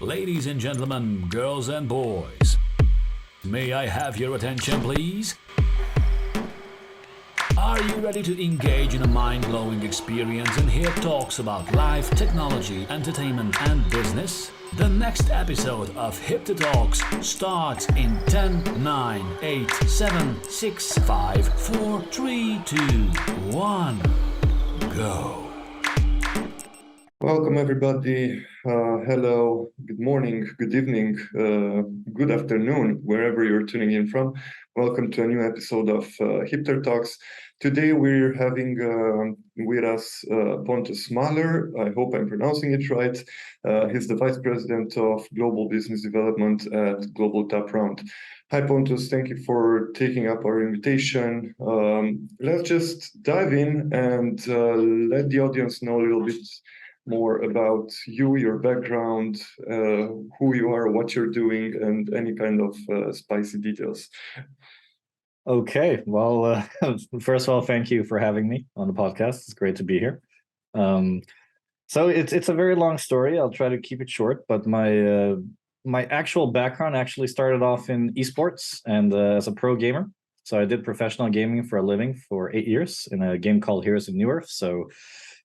Ladies and gentlemen, girls and boys, may I have your attention, please? Are you ready to engage in a mind-blowing experience and hear talks about life, technology, entertainment, and business? The next episode of HIPTHER Talks starts in 10, 9, 8, 7, 6, 5, 4, 3, 2, 1, go. Welcome, everybody. Hello, good morning, good evening, good afternoon, wherever you're tuning in from. Welcome to a new episode of HIPTHER Talks. Today we're having with us Pontus Mahler. I hope I'm pronouncing it right. He's the Vice President of Global Business Development at Global Top Round. Hi, Pontus. Thank you for taking up our invitation. Let's just dive in and let the audience know a little bit more about you, your background, who you are, what you're doing, and any kind of spicy details. Okay, well, first of all, thank you for having me on the podcast. It's great to be here. So it's a very long story. I'll try to keep it short, but my actual background actually started off in esports and as a pro gamer. So I did professional gaming for a living for 8 years in a game called Heroes of Newerth. So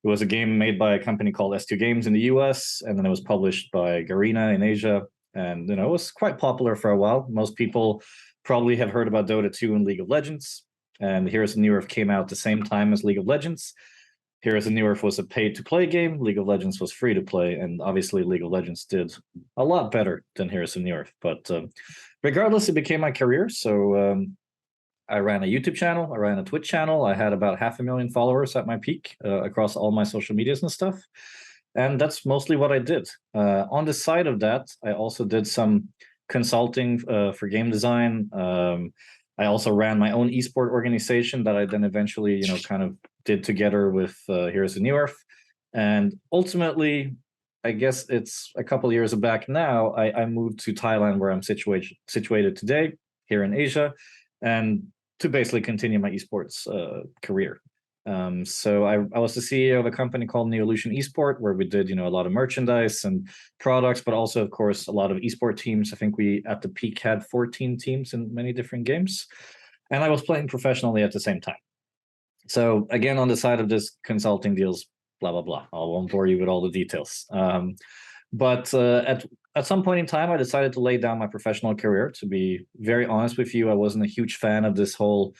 it was a game made by a company called S2 Games in the US, and then it was published by Garena in Asia. And it was quite popular for a while. Most people probably have heard about Dota 2 and League of Legends. And Heroes of Newerth came out the same time as League of Legends. Heroes of Newerth was a pay-to-play game. League of Legends was free to play. And obviously League of Legends did a lot better than Heroes of Newerth. But regardless, it became my career. So I ran a YouTube channel, I ran a Twitch channel. I had about 500,000 followers at my peak across all my social medias and stuff. And that's mostly what I did. On the side of that, I also did some consulting for game design. I also ran my own esport organization that I then eventually, kind of did together with Heroes of Newerth. And ultimately, I guess it's a couple of years back now, I moved to Thailand, where I'm situated today, here in Asia, and to basically continue my esports career. So I was the CEO of a company called Neolution Esport, where we did, a lot of merchandise and products, but also, of course, a lot of esport teams. I think we, at the peak, had 14 teams in many different games. And I was playing professionally at the same time. So again, on the side of this, consulting deals, blah, blah, blah. I won't bore you with all the details. But at some point in time, I decided to lay down my professional career. To be very honest with you, I wasn't a huge fan of this whole...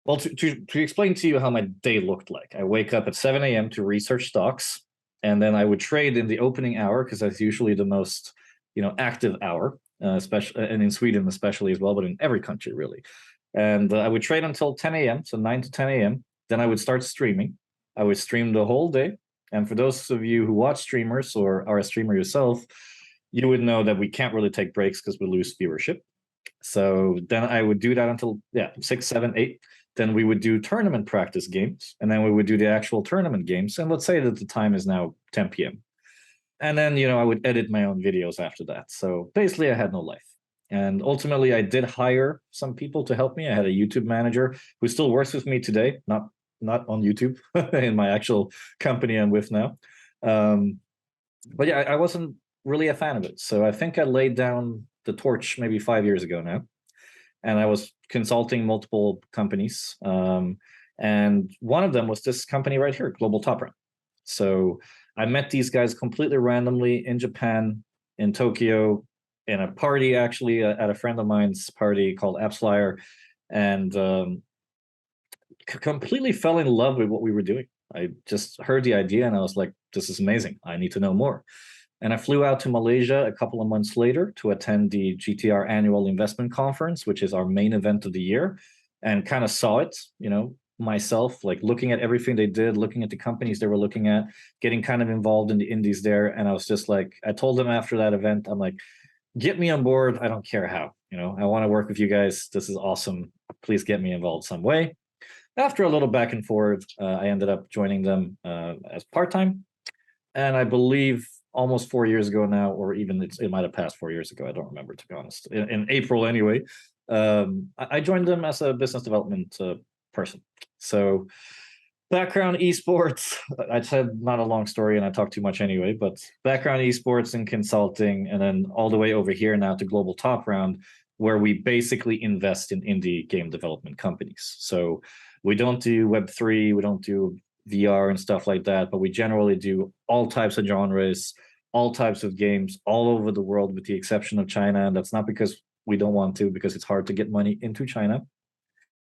Well, to explain to you how my day looked like, I wake up at 7 a.m. to research stocks, and then I would trade in the opening hour, because that's usually the most, active hour, especially, and in Sweden especially as well, but in every country really. And I would trade until 10 a.m., so 9 to 10 a.m. Then I would start streaming. I would stream the whole day. And for those of you who watch streamers or are a streamer yourself, you would know that we can't really take breaks because we lose viewership. So then I would do that until 6, 7, 8. Then we would do tournament practice games, and then we would do the actual tournament games. And let's say that the time is now 10 p.m. And then, I would edit my own videos after that. So basically I had no life. And ultimately I did hire some people to help me. I had a YouTube manager who still works with me today, not on YouTube, in my actual company I'm with now. But yeah, I wasn't really a fan of it. So I think I laid down the torch maybe 5 years ago now. And I was consulting multiple companies. And one of them was this company right here, Global Top Round. So I met these guys completely randomly in Japan, in Tokyo, in a party, actually, at a friend of mine's party called AppsFlyer, and completely fell in love with what we were doing. I just heard the idea and I was like, this is amazing. I need to know more. And I flew out to Malaysia a couple of months later to attend the GTR Annual Investment Conference, which is our main event of the year, and kind of saw it, myself, like looking at everything they did, looking at the companies they were looking at, getting kind of involved in the indies there. And I was just like, I told them after that event, I'm like, get me on board. I don't care how, I want to work with you guys. This is awesome. Please get me involved some way. After a little back and forth, I ended up joining them as part-time. And I believe almost 4 years ago now, or even it might have passed 4 years ago. I don't remember, to be honest. In April anyway, I joined them as a business development person. So Background esports. I said not a long story and I talk too much anyway, but background esports and consulting, and then all the way over here now to Global Top Round, where we basically invest in indie game development companies. So we don't do Web3, we don't do VR and stuff like that, but we generally do all types of genres, all types of games all over the world, with the exception of China. And that's not because we don't want to, because it's hard to get money into China.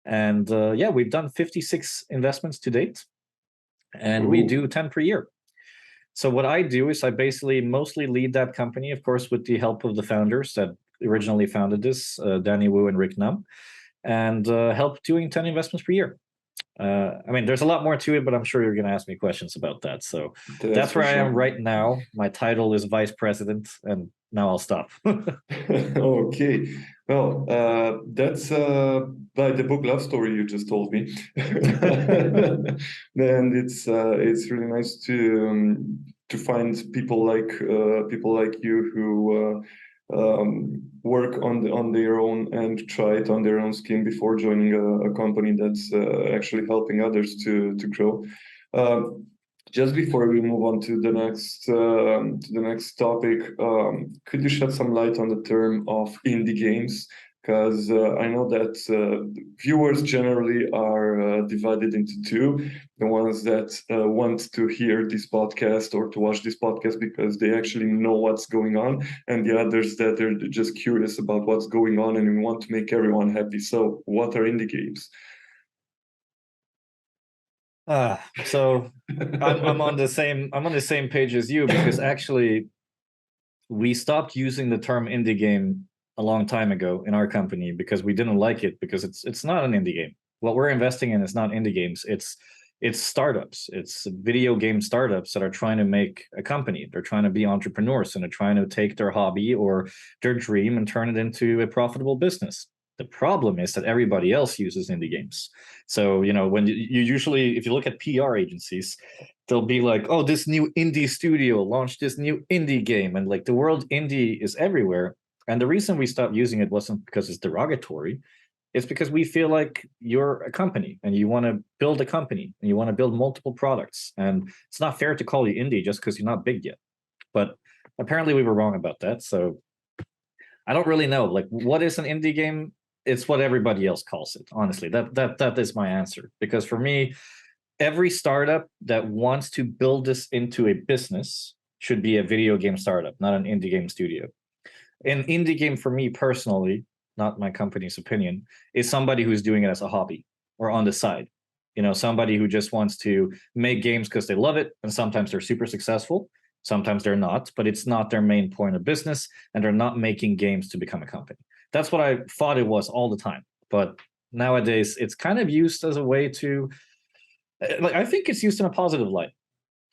And yeah, we've done 56 investments to date, and we do 10 per year. So what I do is I basically mostly lead that company, of course, with the help of the founders that originally founded this, Danny Wu and Rick Num, and help doing 10 investments per year. I mean, there's a lot more to it, but I'm sure you're going to ask me questions about that. So that's where I am right now. My title is vice president, and now I'll stop. Okay. Well, that's like the book love story you just told me. And it's really nice to find people like you who work on their own and try it on their own skin before joining a company that's actually helping others to grow. Just before we move on to the next topic, could you shed some light on the term of indie games? Because I know that viewers generally are divided into two: the ones that want to hear this podcast or to watch this podcast because they actually know what's going on, and the others that are just curious about what's going on and we want to make everyone happy. So, what are indie games? So I'm on the same page as you, because actually we stopped using the term indie game a long time ago in our company because we didn't like it, because it's not an indie game. What we're investing in is not indie games. It's startups. It's video game startups that are trying to make a company. They're trying to be entrepreneurs, and they're trying to take their hobby or their dream and turn it into a profitable business. The problem is that everybody else uses indie games. So, when you usually, if you look at PR agencies, they'll be like, oh, this new indie studio launched this new indie game. And like, the word indie is everywhere. And the reason we stopped using it wasn't because it's derogatory. It's because we feel like you're a company and you want to build a company and you want to build multiple products. And it's not fair to call you indie just because you're not big yet. But apparently we were wrong about that. So I don't really know. Like, what is an indie game? It's what everybody else calls it. Honestly, that is my answer. Because for me, every startup that wants to build this into a business should be a video game startup, not an indie game studio. An indie game, for me personally, not my company's opinion, is somebody who's doing it as a hobby or on the side. Somebody who just wants to make games because they love it, and sometimes they're super successful, sometimes they're not, but it's not their main point of business, and they're not making games to become a company. That's what I thought it was all the time. But nowadays, it's kind of used as a way to, I think it's used in a positive light.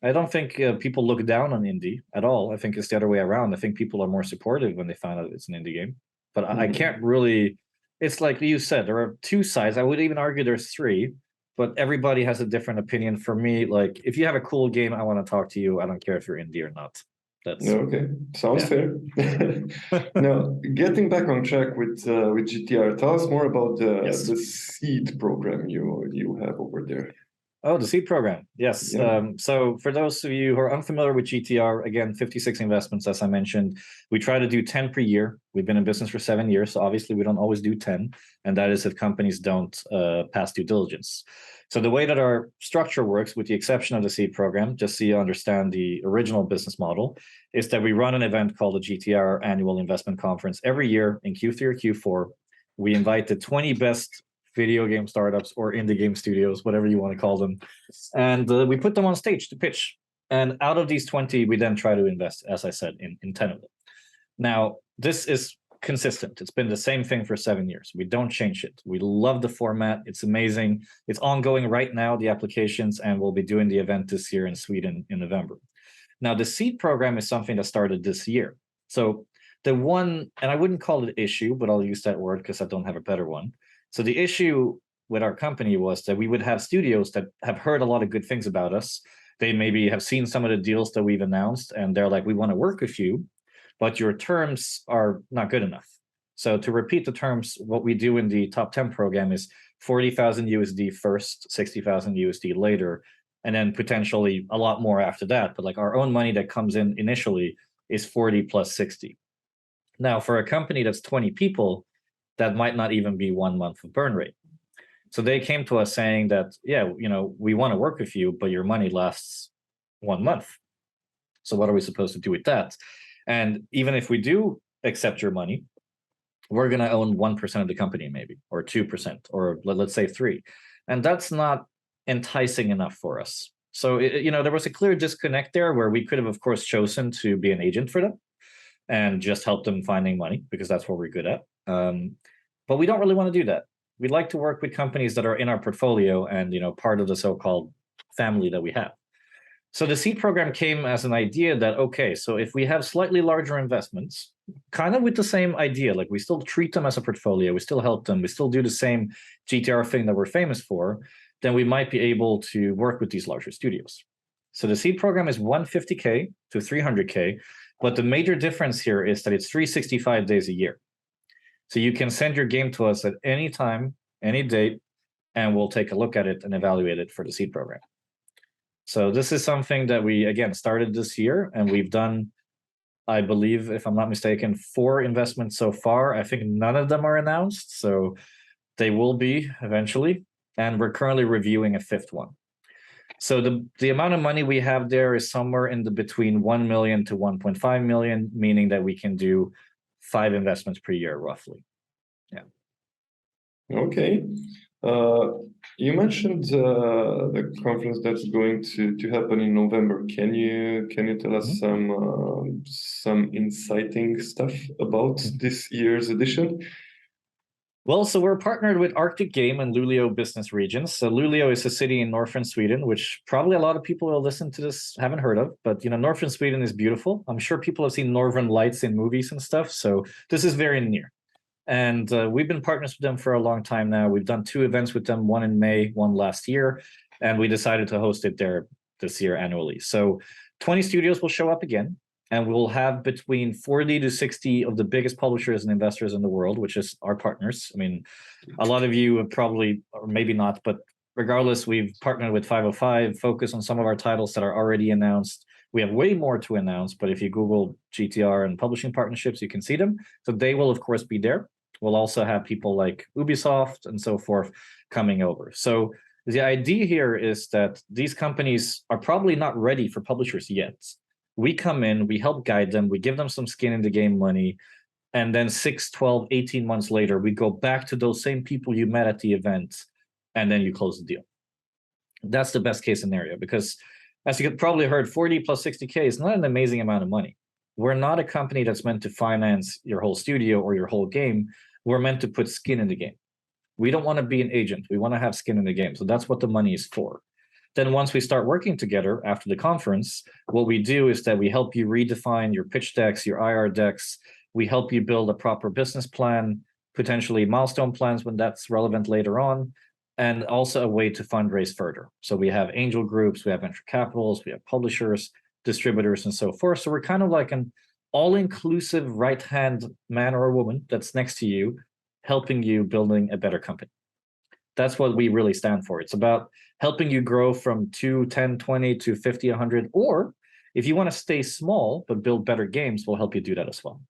I don't think people look down on indie at all. I think it's the other way around. I think people are more supportive when they find out it's an indie game. But I can't really, it's like you said, there are two sides. I would even argue there's three, but everybody has a different opinion. For me, like, if you have a cool game, I want to talk to you. I don't care if you're indie or not. That's okay. Sounds fair. Now, getting back on track with GTR, tell us more about the seed program you have over there. Oh, the seed program. Yes. Yeah. So for those of you who are unfamiliar with GTR, again, 56 investments, as I mentioned. We try to do 10 per year. We've been in business for 7 years, so obviously we don't always do 10, and that is if companies don't pass due diligence. So the way that our structure works, with the exception of the seed program, just so you understand the original business model, is that we run an event called the GTR Annual Investment Conference every year in Q3 or Q4. We invite the 20 best video game startups or indie game studios, whatever you want to call them. And we put them on stage to pitch. And out of these 20, we then try to invest, as I said, in 10 of them. Now, this is consistent. It's been the same thing for 7 years. We don't change it. We love the format. It's amazing. It's ongoing right now, the applications, and we'll be doing the event this year in Sweden in November. Now, the seed program is something that started this year. So the one, and I wouldn't call it issue, but I'll use that word because I don't have a better one. So the issue with our company was that we would have studios that have heard a lot of good things about us. They maybe have seen some of the deals that we've announced, and they're like, we want to work with you, but your terms are not good enough. So to repeat the terms, what we do in the top 10 program is 40,000 USD first, 60,000 USD later, and then potentially a lot more after that. But like our own money that comes in initially is 40 plus 60. Now, for a company that's 20 people, that might not even be 1 month of burn rate. So they came to us saying that, yeah, we want to work with you, but your money lasts 1 month. So what are we supposed to do with that? And even if we do accept your money, we're going to own 1% of the company maybe, or 2%, or let's say 3%. And that's not enticing enough for us. So, there was a clear disconnect there where we could have, of course, chosen to be an agent for them and just help them finding money because that's what we're good at. But we don't really want to do that. We'd like to work with companies that are in our portfolio and, part of the so-called family that we have. So the seed program came as an idea that, okay, so if we have slightly larger investments, kind of with the same idea, like we still treat them as a portfolio, we still help them, we still do the same GTR thing that we're famous for, then we might be able to work with these larger studios. So the seed program is 150K to 300K, but the major difference here is that it's 365 days a year. So you can send your game to us at any time, any date, and we'll take a look at it and evaluate it for the seed program. So this is something that we, again, started this year, and we've done, I believe, if I'm not mistaken, 4 investments so far. I think none of them are announced, so they will be eventually. And we're currently reviewing a 5th one. So the amount of money we have there is somewhere in the between 1 million to 1.5 million, meaning that we can do 5 investments per year, roughly. Yeah. Okay. You mentioned the conference that's going to happen in November. Can you tell us some inciting stuff about this year's edition? Well, so we're partnered with Arctic Game and Luleå business regions. So Luleå is a city in northern Sweden, which probably a lot of people who listen to this haven't heard of. But northern Sweden is beautiful. I'm sure people have seen Northern Lights in movies and stuff. So this is very near. And we've been partners with them for a long time now. We've done 2 events with them, one in May, one last year, and we decided to host it there this year annually. So 20 studios will show up again, and we'll have between 40 to 60 of the biggest publishers and investors in the world, which is our partners. I mean, a lot of you have probably, or maybe not, but regardless, we've partnered with 505, focus on some of our titles that are already announced. We have way more to announce, but if you Google GTR and publishing partnerships, you can see them. So they will, of course, be there. We'll also have people like Ubisoft and so forth coming over. So the idea here is that these companies are probably not ready for publishers yet. We come in, we help guide them, we give them some skin in the game money, and then 6, 12, 18 months later, we go back to those same people you met at the event, and then you close the deal. That's the best case scenario, because as you probably heard, 40 plus 60K is not an amazing amount of money. We're not a company that's meant to finance your whole studio or your whole game. We're meant to put skin in the game. We don't want to be an agent. We want to have skin in the game. So that's what the money is for. Then once we start working together after the conference, what we do is that we help you redefine your pitch decks, your IR decks. We help you build a proper business plan, potentially milestone plans when that's relevant later on, and also a way to fundraise further. So we have angel groups, we have venture capitals, we have publishers, distributors, and so forth. So we're kind of like an all-inclusive right-hand man or woman that's next to you, helping you building a better company. That's what we really stand for. It's about helping you grow from 2, 10, 20 to 50, 100, or if you want to stay small but build better games, we'll help you do that as well.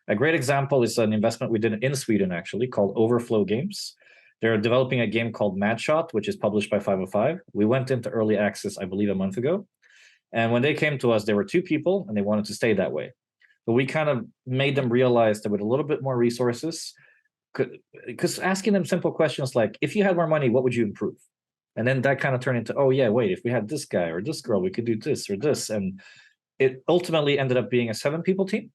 A great example is an investment we did in Sweden, actually, called Overflow Games. They're developing a game called Madshot, which is published by 505. We went into early access, I believe, a month ago. And when they came to us, there were 2 people, and they wanted to stay that way. But we kind of made them realize that with a little bit more resources, because asking them simple questions like, if you had more money, what would you improve? And then that kind of turned into, oh yeah, wait, if we had this guy or this girl, we could do this or this. And it ultimately ended up being a 7-people team.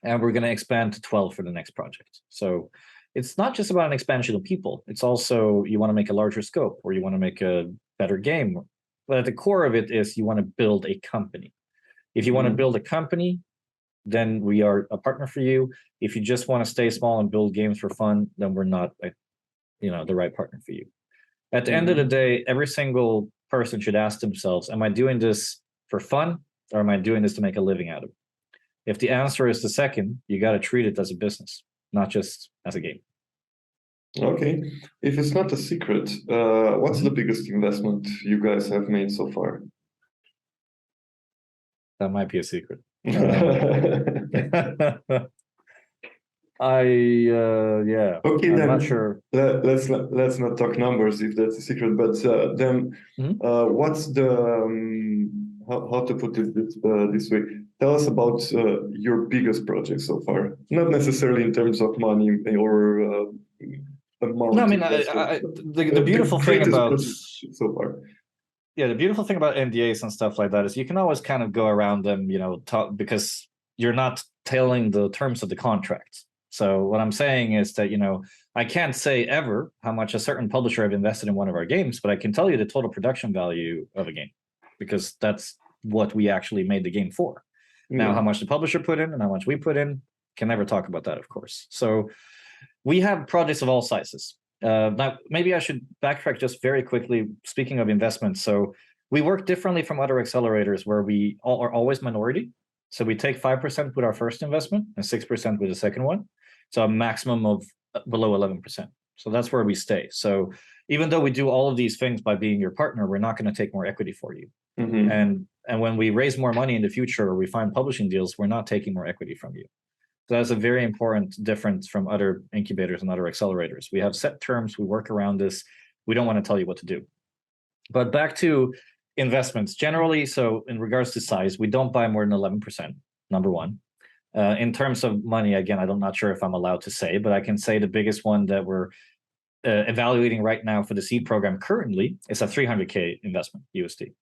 And we're going to expand to 12 for the next project. So it's not just about an expansion of people. It's also, you want to make a larger scope, or you want to make a better game. But at the core of it is you want to build a company. If you want to build a company, then we are a partner for you. If you just want to stay small and build games for fun, then we're not, the right partner for you. At the end of the day, every single person should ask themselves, am I doing this for fun, or am I doing this to make a living out of it? If the answer is the second, you got to treat it as a business. not just as a game. Okay. If it's not a secret, what's the biggest investment you guys have made so far? That might be a secret. Yeah. Okay, I'm then not sure. let's not talk numbers if that's a secret. But then, what's the how to put it this way? Tell us about your biggest project so far. Not necessarily in terms of money or amount. No, I mean, invested, the beautiful thing greatest about project so far. yeah, the beautiful thing about NDAs and stuff like that is you can always kind of go around them, because you're not telling the terms of the contract. So what I'm saying is that, I can't say ever how much a certain publisher have invested in one of our games, but I can tell you the total production value of a game, because that's what we actually made the game for. Now, how much the publisher put in and how much we put in, can never talk about that, of course. So we have projects of all sizes. Now, maybe I should backtrack just very quickly, speaking of investments. So we work differently from other accelerators where we are always minority. So we take 5% with our first investment and 6% with the second one. So a maximum of below 11%. So that's where we stay. So even though we do all of these things by being your partner, we're not going to take more equity for you. And when we raise more money in the future or we find publishing deals, we're not taking more equity from you. So that's a very important difference from other incubators and other accelerators. We have set terms, we work around this. We don't want to tell you what to do. But back to investments generally. So in regards to size, we don't buy more than 11%, number one. In terms of money, again, I'm not sure if I'm allowed to say, but I can say the biggest one that we're evaluating right now for the seed program currently is a 300K investment USD.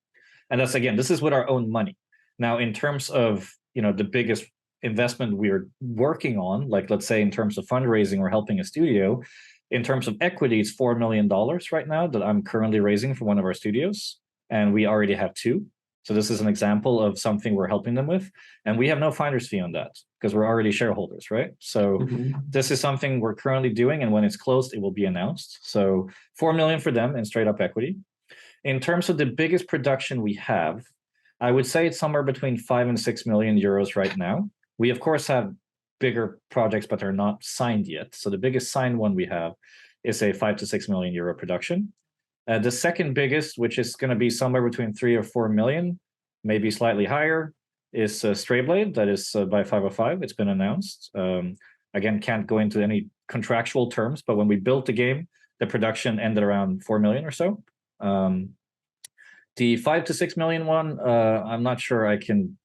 And that's, again, this is with our own money. Now, in terms of, the biggest investment we're working on, like let's say in terms of fundraising or helping a studio, in terms of equity, it's $4 million right now that I'm currently raising for one of our studios. And we already have two. So this is an example of something we're helping them with. And we have no finder's fee on that because we're already shareholders, right? So this is something we're currently doing. And when it's closed, it will be announced. So 4 million for them in straight up equity. In terms of the biggest production we have, I would say it's somewhere between 5 and 6 million euros right now. We, of course, have bigger projects, but they're not signed yet. So the biggest signed one we have is a 5 to 6 million euro production. The second biggest, which is going to be somewhere between 3 or 4 million, maybe slightly higher, is Strayblade. That is by 505. It's been announced. Again, can't go into any contractual terms, but when we built the game, the production ended around 4 million or so. The 5 to 6 million one, I'm not sure I can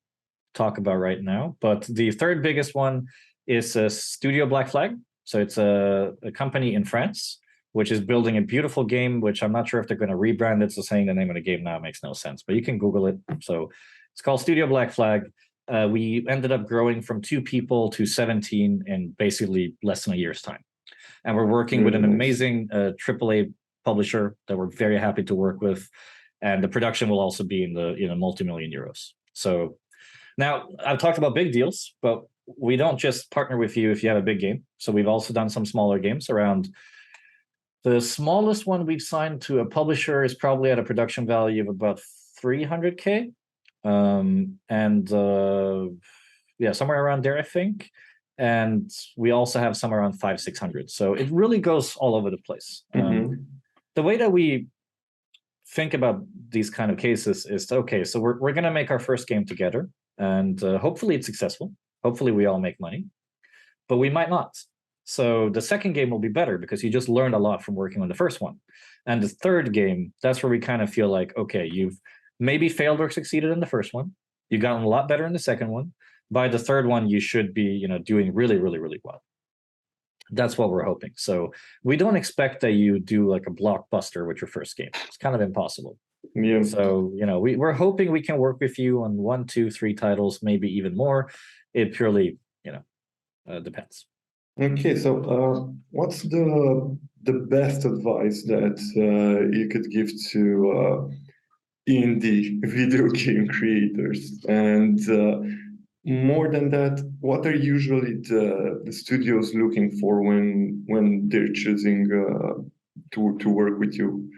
talk about right now, but the third biggest one is Studio Black Flag. So it's a company in France, which is building a beautiful game, which I'm not sure if they're going to rebrand it. So saying the name of the game now makes no sense, but you can Google it. So it's called Studio Black Flag. We ended up growing from 2 people to 17 in basically less than a year's time. And we're working with an amazing AAA publisher that we're very happy to work with. And the production will also be in the multi-million euros. So now I've talked about big deals, but we don't just partner with you if you have a big game. So we've also done some smaller games around. The smallest one we've signed to a publisher is probably at a production value of about 300K. Somewhere around there, I think. And we also have somewhere around 500-600. So it really goes all over the place. The way that we think about these kind of cases is, okay, so we're going to make our first game together, and hopefully it's successful. Hopefully we all make money, but we might not. So the second game will be better because you just learned a lot from working on the first one. And the third game, that's where we kind of feel like, okay, you've maybe failed or succeeded in the first one. You've gotten a lot better in the second one. By the third one, you should be, doing really, really, really well. That's what we're hoping. So we don't expect that you do like a blockbuster with your first game. It's kind of impossible. Yeah. So, we're hoping we can work with you on 1, 2, 3 titles, maybe even more. It purely, depends. Okay, so what's the best advice that you could give to indie video game creators? And more than that, what are usually the studios looking for when they're choosing to work with you?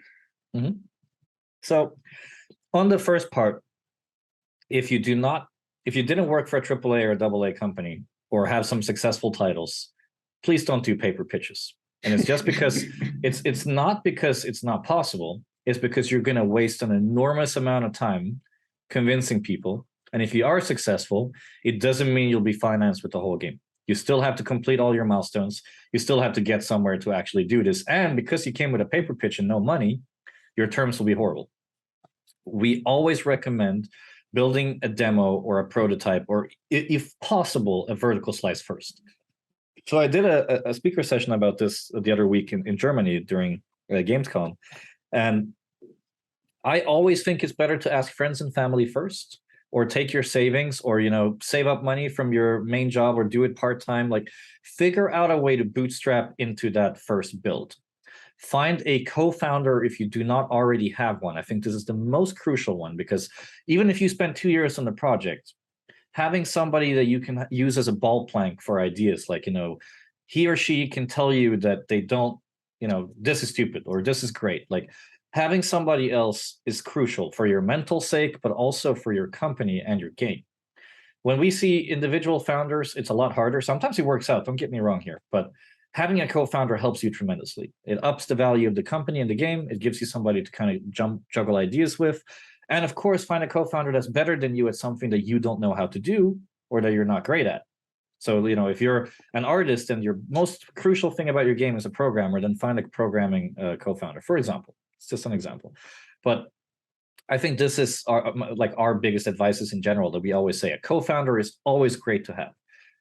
So on the first part, if you didn't work for a AAA or a AA company or have some successful titles, please don't do paper pitches. And it's just because it's not because it's not possible. It's because you're going to waste an enormous amount of time convincing people. And if you are successful, it doesn't mean you'll be financed with the whole game. You still have to complete all your milestones. You still have to get somewhere to actually do this. And because you came with a paper pitch and no money, your terms will be horrible. We always recommend building a demo or a prototype, or if possible, a vertical slice first. So I did a speaker session about this the other week in Germany during Gamescom. And I always think it's better to ask friends and family first, or take your savings, or, you know, save up money from your main job, or do it part-time. Like, figure out a way to bootstrap into that first build. Find a co-founder if you do not already have one. I think this is the most crucial one, because even if you spend 2 years on the project, having somebody that you can use as a ball plank for ideas, like, you know, he or she can tell you that they don't, you know, this is stupid or this is great. Like, having somebody else is crucial for your mental sake, but also for your company and your game. When we see individual founders, it's a lot harder. Sometimes it works out, don't get me wrong here, but having a co-founder helps you tremendously. It ups the value of the company and the game. It gives you somebody to kind of juggle ideas with. And of course, find a co-founder that's better than you at something that you don't know how to do or that you're not great at. So, you know, if you're an artist and your most crucial thing about your game is a programmer, then find a programming co-founder, for example. It's just an example. But I think this is our biggest advices in general, that we always say a co-founder is always great to have.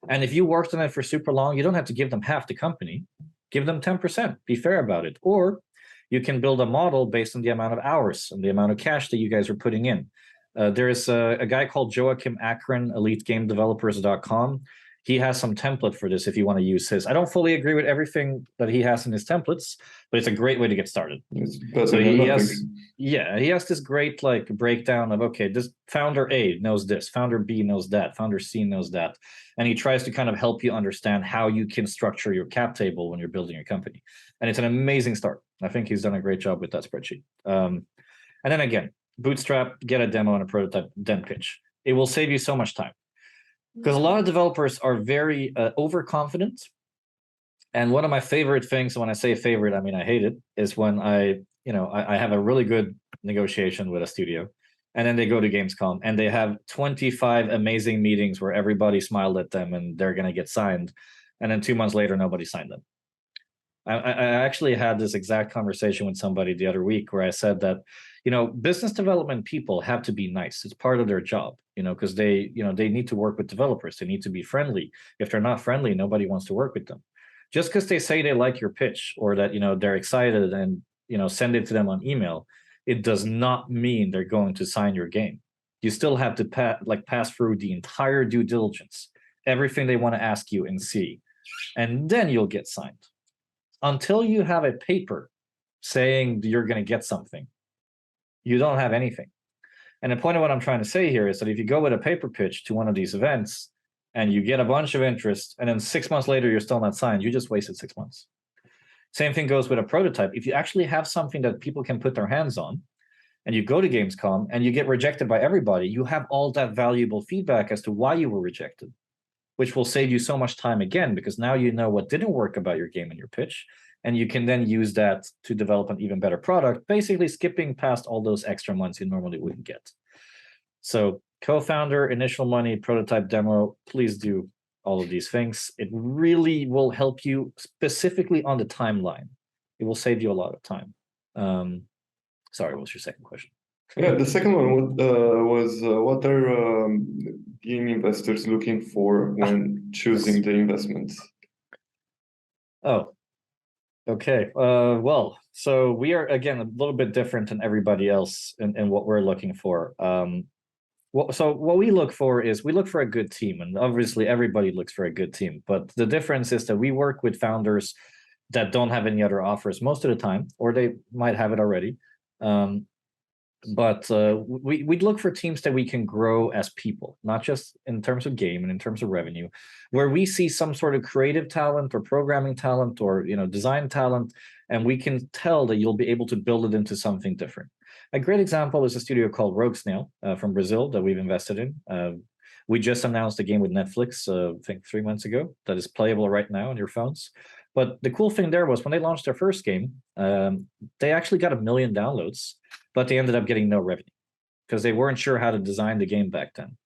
And if you worked on it for super long, you don't have to give them half the company. Give them 10%. Be fair about it. Or you can build a model based on the amount of hours and the amount of cash that you guys are putting in. There is a guy called Joachim Akron, elitegamedevelopers.com. He has some template for this if you want to use his. I don't fully agree with everything that he has in his templates, but it's a great way to get started. So he has this great like breakdown of, okay, this founder A knows this, founder B knows that, founder C knows that. And he tries to kind of help you understand how you can structure your cap table when you're building your company. And it's an amazing start. I think he's done a great job with that spreadsheet. And then again, bootstrap, get a demo and a prototype, then pitch. It will save you so much time. Because a lot of developers are very overconfident. And one of my favorite things, when I say favorite, I mean I hate it, is when I have a really good negotiation with a studio, and then they go to Gamescom and they have 25 amazing meetings where everybody smiled at them and they're going to get signed. And then 2 months later, nobody signed them. I actually had this exact conversation with somebody the other week where I said that, you know, business development people have to be nice. It's part of their job, you know, because they need to work with developers. They need to be friendly. If they're not friendly, nobody wants to work with them. Just because they say they like your pitch or that, you know, they're excited and, you know, send it to them on email, it does not mean they're going to sign your game. You still have to pass through the entire due diligence, everything they want to ask you and see, and then you'll get signed. Until you have a paper saying you're going to get something, you don't have anything. And the point of what I'm trying to say here is that if you go with a paper pitch to one of these events and you get a bunch of interest, and then 6 months later you're still not signed, you just wasted 6 months. Same thing goes with a prototype. If you actually have something that people can put their hands on, and you go to Gamescom and you get rejected by everybody, you have all that valuable feedback as to why you were rejected, which will save you so much time again, because now you know what didn't work about your game and your pitch, and you can then use that to develop an even better product, basically skipping past all those extra months you normally wouldn't get. So co-founder, initial money, prototype, demo, please do all of these things. It really will help you specifically on the timeline. It will save you a lot of time. Sorry, what's your second question? Yeah, the second one was what are game investors looking for when choosing the investments? Oh, okay. Well, so we are, again, a little bit different than everybody else in what we're looking for. So what we look for is we look for a good team, and obviously everybody looks for a good team. But the difference is that we work with founders that don't have any other offers most of the time, or they might have it already. But we'd look for teams that we can grow as people, not just in terms of game and in terms of revenue, where we see some sort of creative talent or programming talent or, you know, design talent, and we can tell that you'll be able to build it into something different. A great example is a studio called Rogue Snail from Brazil that we've invested in. We just announced a game with Netflix, I think 3 months ago, that is playable right now on your phones. But the cool thing there was when they launched their first game, they actually got 1 million downloads, but they ended up getting no revenue because they weren't sure how to design the game back then.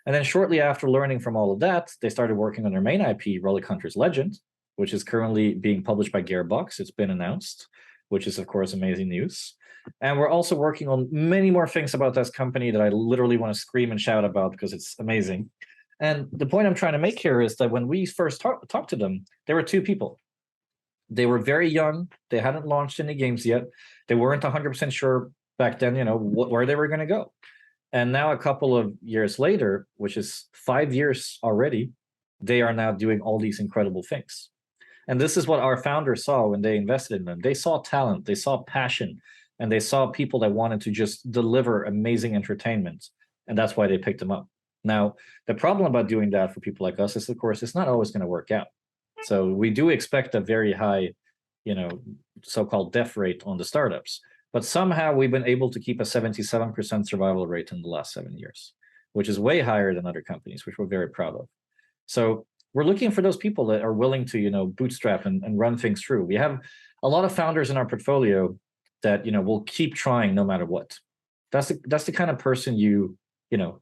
And then shortly after learning from all of that, they started working on their main IP, Relic Hunters Legend, which is currently being published by Gearbox. It's been announced, which is, of course, amazing news. And we're also working on many more things about this company that I literally want to scream and shout about because it's amazing. And the point I'm trying to make here is that when we first talked to them, there were two people. They were very young. They hadn't launched any games yet. They weren't 100% sure back then, where they were going to go. And now a couple of years later, which is 5 years already, they are now doing all these incredible things. And this is what our founders saw when they invested in them. They saw talent, they saw passion, and they saw people that wanted to just deliver amazing entertainment. And that's why they picked them up. Now, the problem about doing that for people like us is, of course, it's not always going to work out. So we do expect a very high, so-called death rate on the startups. But somehow we've been able to keep a 77% survival rate in the last 7 years, which is way higher than other companies, which we're very proud of. So we're looking for those people that are willing to, bootstrap and run things through. We have a lot of founders in our portfolio that, will keep trying no matter what. That's the kind of person you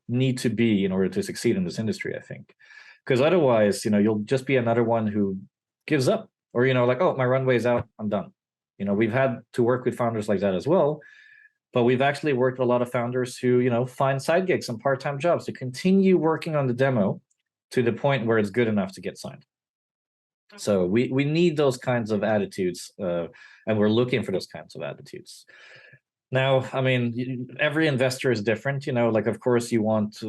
need to be in order to succeed in this industry, I think. Because otherwise, you'll just be another one who gives up or, like, oh, my runway's out, I'm done. We've had to work with founders like that as well, but we've actually worked with a lot of founders who, find side gigs and part-time jobs to continue working on the demo to the point where it's good enough to get signed. So we need those kinds of attitudes, and we're looking for those kinds of attitudes. Now, I mean, every investor is different, like, of course, we want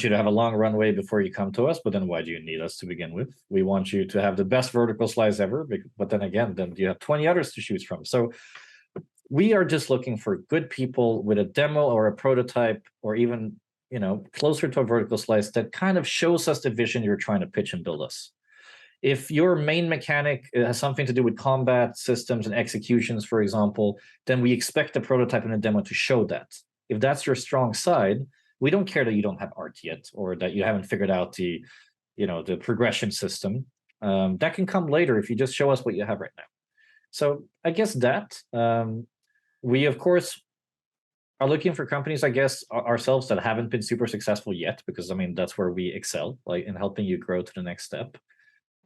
you to have a long runway before you come to us, but then why do you need us to begin with? We want you to have the best vertical slice ever, but then again, then you have 20 others to choose from. So we are just looking for good people with a demo or a prototype or even, closer to a vertical slice that kind of shows us the vision you're trying to pitch and build us. If your main mechanic has something to do with combat systems and executions, for example, then we expect the prototype and the demo to show that. If that's your strong side, we don't care that you don't have art yet or that you haven't figured out the progression system. That can come later if you just show us what you have right now. So I guess that we, of course, are looking for companies, I guess, ourselves that haven't been super successful yet, because, I mean, that's where we excel, like in helping you grow to the next step.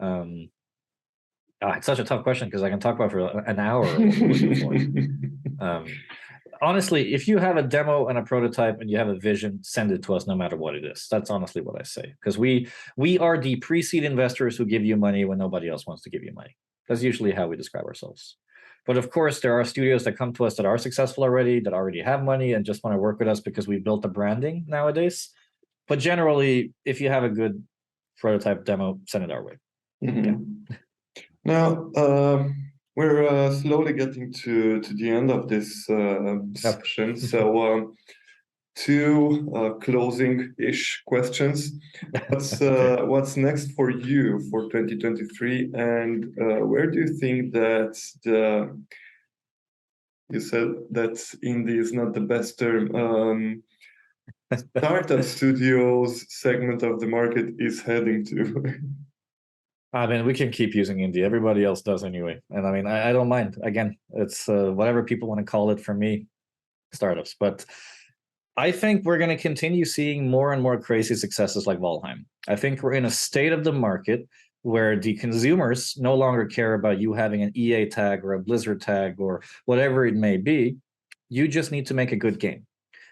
It's such a tough question because I can talk about for an hour. Honestly, if you have a demo and a prototype and you have a vision, send it to us no matter what it is. That's honestly what I say, because we are the pre-seed investors who give you money when nobody else wants to give you money. That's usually how we describe ourselves. But of course, there are studios that come to us that are successful already, that already have money and just want to work with us because we've built the branding nowadays. But generally, if you have a good prototype demo, send it our way. Mm-hmm. Yeah. Now, we're slowly getting to the end of this session. So, two closing-ish questions. What's next for you for 2023, and where do you think that you said that indie is not the best term, startup studios segment of the market is heading to? I mean, we can keep using indie. Everybody else does anyway. And I mean, I don't mind. Again, it's whatever people want to call it. For me, startups. But I think we're going to continue seeing more and more crazy successes like Valheim. I think we're in a state of the market where the consumers no longer care about you having an EA tag or a Blizzard tag or whatever it may be. You just need to make a good game.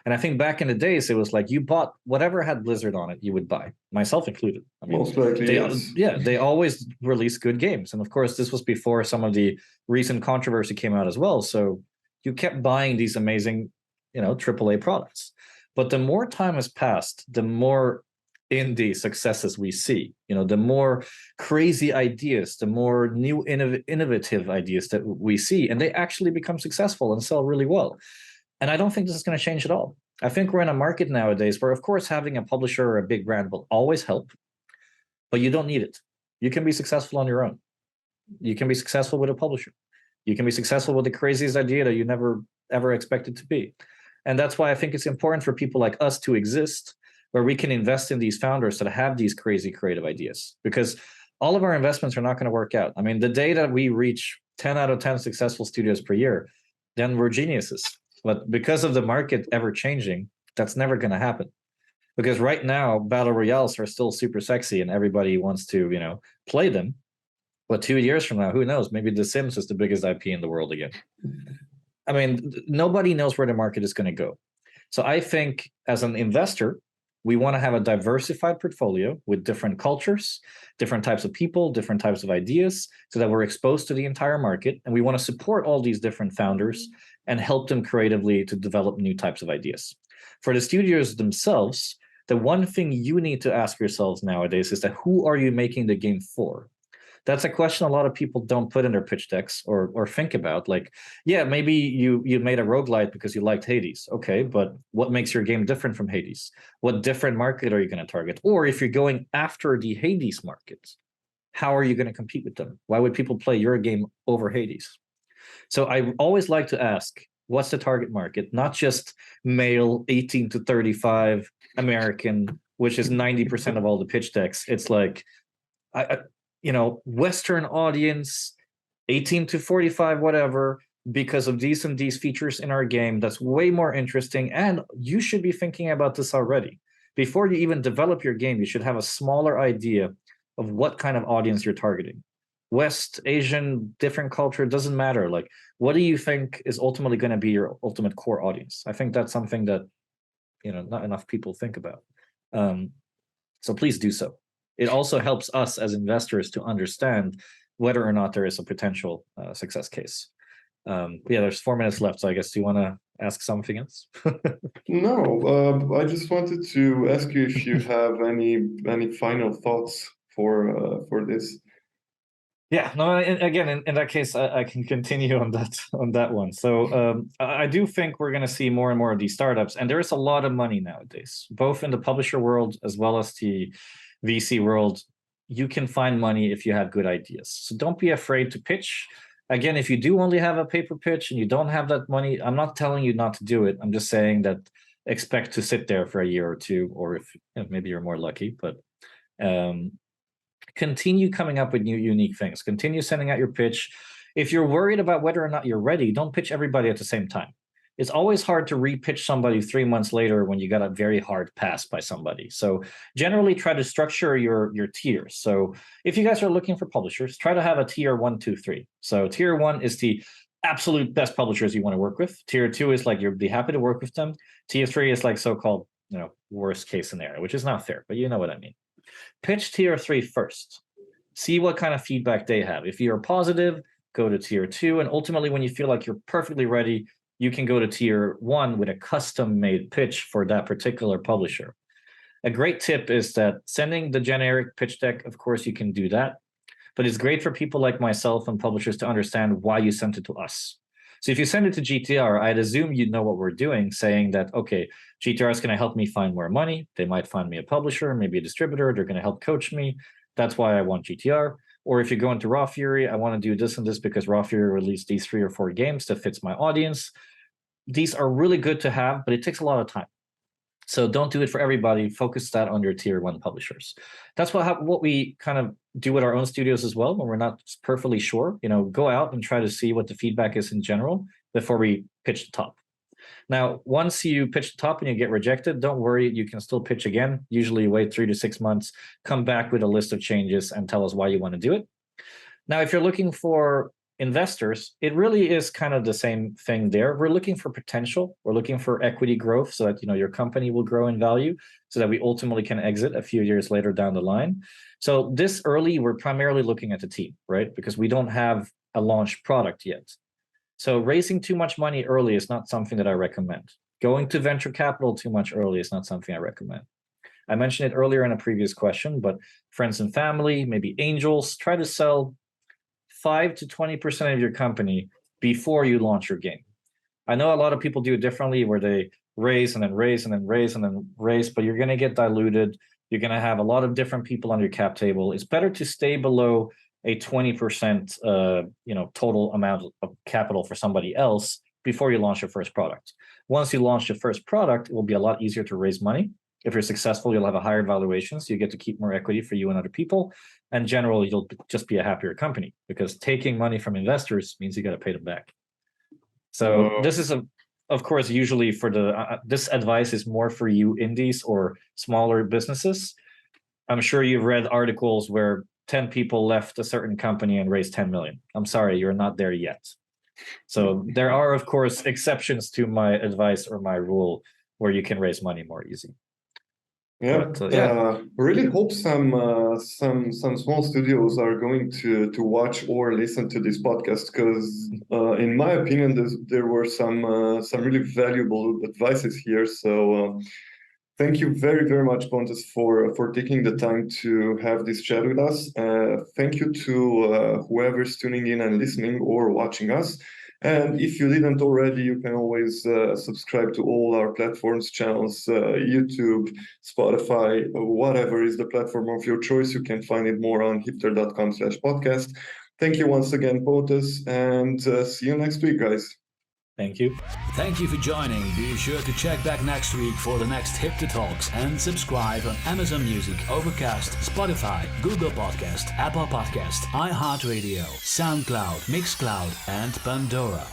And I think back in the days, it was like you bought whatever had Blizzard on it, you would buy, myself included. I mean, most likely, yes. Yeah, they always release good games. And of course, this was before some of the recent controversy came out as well. So you kept buying these amazing, AAA products. But the more time has passed, the more indie successes we see, the more crazy ideas, the more new innovative ideas that we see, and they actually become successful and sell really well. And I don't think this is going to change at all. I think we're in a market nowadays where, of course, having a publisher or a big brand will always help, but you don't need it. You can be successful on your own. You can be successful with a publisher. You can be successful with the craziest idea that you never, ever expected to be. And that's why I think it's important for people like us to exist, where we can invest in these founders that have these crazy creative ideas, because all of our investments are not going to work out. I mean, the day that we reach 10 out of 10 successful studios per year, then we're geniuses. But because of the market ever changing, that's never going to happen. Because right now, battle royales are still super sexy and everybody wants to, play them. But 2 years from now, who knows? Maybe The Sims is the biggest IP in the world again. I mean, nobody knows where the market is going to go. So I think as an investor, we want to have a diversified portfolio with different cultures, different types of people, different types of ideas, so that we're exposed to the entire market. And we want to support all these different founders and help them creatively to develop new types of ideas. For the studios themselves, the one thing you need to ask yourselves nowadays is that who are you making the game for? That's a question a lot of people don't put in their pitch decks or think about. Like, yeah, maybe you made a roguelite because you liked Hades. Okay, but what makes your game different from Hades? What different market are you going to target? Or if you're going after the Hades market, how are you going to compete with them? Why would people play your game over Hades? So I always like to ask, what's the target market? Not just male, 18 to 35, American, which is 90% of all the pitch decks. It's like, Western audience, 18 to 45, whatever, because of these and these features in our game, that's way more interesting. And you should be thinking about this already. Before you even develop your game, you should have a smaller idea of what kind of audience you're targeting. West, Asian, different culture, doesn't matter. Like, what do you think is ultimately going to be your ultimate core audience? I think that's something that, not enough people think about. So please do so. It also helps us as investors to understand whether or not there is a potential success case. There's 4 minutes left, so I guess, do you want to ask something else? No, I just wanted to ask you if you have any final thoughts for this. Yeah, no, again, in that case, I can continue on that one. So I do think we're going to see more and more of these startups, and there is a lot of money nowadays, both in the publisher world as well as the VC world. You can find money if you have good ideas. So don't be afraid to pitch. Again, if you do only have a paper pitch and you don't have that money, I'm not telling you not to do it. I'm just saying that expect to sit there for a year or two, or if maybe you're more lucky, but continue coming up with new unique things. Continue sending out your pitch. If you're worried about whether or not you're ready, don't pitch everybody at the same time. It's always hard to re-pitch somebody 3 months later when you got a very hard pass by somebody. So generally try to structure your tiers. So if you guys are looking for publishers, try to have a tier 1, 2, 3. So tier 1 is the absolute best publishers you want to work with. Tier 2 is like you'll be happy to work with them. Tier 3 is like so-called, worst case scenario, which is not fair, but you know what I mean. Pitch tier 3 first. See what kind of feedback they have. If you're positive, go to tier 2. And ultimately, when you feel like you're perfectly ready, you can go to tier 1 with a custom-made pitch for that particular publisher. A great tip is that sending the generic pitch deck, of course, you can do that. But it's great for people like myself and publishers to understand why you sent it to us. So if you send it to GTR, I'd assume you know what we're doing, saying that, okay, GTR is going to help me find more money. They might find me a publisher, maybe a distributor. They're going to help coach me. That's why I want GTR. Or if you go into Raw Fury, I want to do this and this because Raw Fury released these 3 or 4 games that fits my audience. These are really good to have, but it takes a lot of time. So don't do it for everybody. Focus that on your tier 1 publishers. That's what we kind of do with our own studios as well when we're not perfectly sure. Go out and try to see what the feedback is in general before we pitch the top. Now, once you pitch the top and you get rejected, don't worry, you can still pitch again. Usually wait 3 to 6 months, come back with a list of changes and tell us why you want to do it. Now, if you're looking for investors, it really is kind of the same thing there. We're looking for potential. We're looking for equity growth so that your company will grow in value so that we ultimately can exit a few years later down the line. So this early, we're primarily looking at the team, right? Because we don't have a launched product yet. So raising too much money early is not something that I recommend. Going to venture capital too much early is not something I recommend. I mentioned it earlier in a previous question, but friends and family, maybe angels, try to sell 5 to 20% of your company before you launch your game. I know a lot of people do it differently where they raise and then raise and then raise and then raise, but you're going to get diluted. You're going to have a lot of different people on your cap table. It's better to stay below a 20% total amount of capital for somebody else before you launch your first product. Once you launch your first product, it will be a lot easier to raise money. If you're successful, you'll have a higher valuation, so you get to keep more equity for you and other people. And generally, you'll just be a happier company, because taking money from investors means you got to pay them back. So this is of course, usually for this advice is more for you indies or smaller businesses. I'm sure you've read articles where 10 people left a certain company and raised 10 million. I'm sorry, you're not there yet. So there are, of course, exceptions to my advice or my rule where you can raise money more easy. Yeah, But, really hope some small studios are going to watch or listen to this podcast, because in my opinion there were some really valuable advices here. So thank you very, very much, Pontus, for taking the time to have this chat with us. Thank you to whoever's tuning in and listening or watching us. And if you didn't already, you can always subscribe to all our platforms, channels, YouTube, Spotify, whatever is the platform of your choice. You can find it more on hipther.com/podcast. Thank you once again, Pontus, and see you next week, guys. Thank you. Thank you for joining. Be sure to check back next week for the next HIPTHER Talks and subscribe on Amazon Music, Overcast, Spotify, Google Podcast, Apple Podcast, iHeartRadio, SoundCloud, Mixcloud, and Pandora.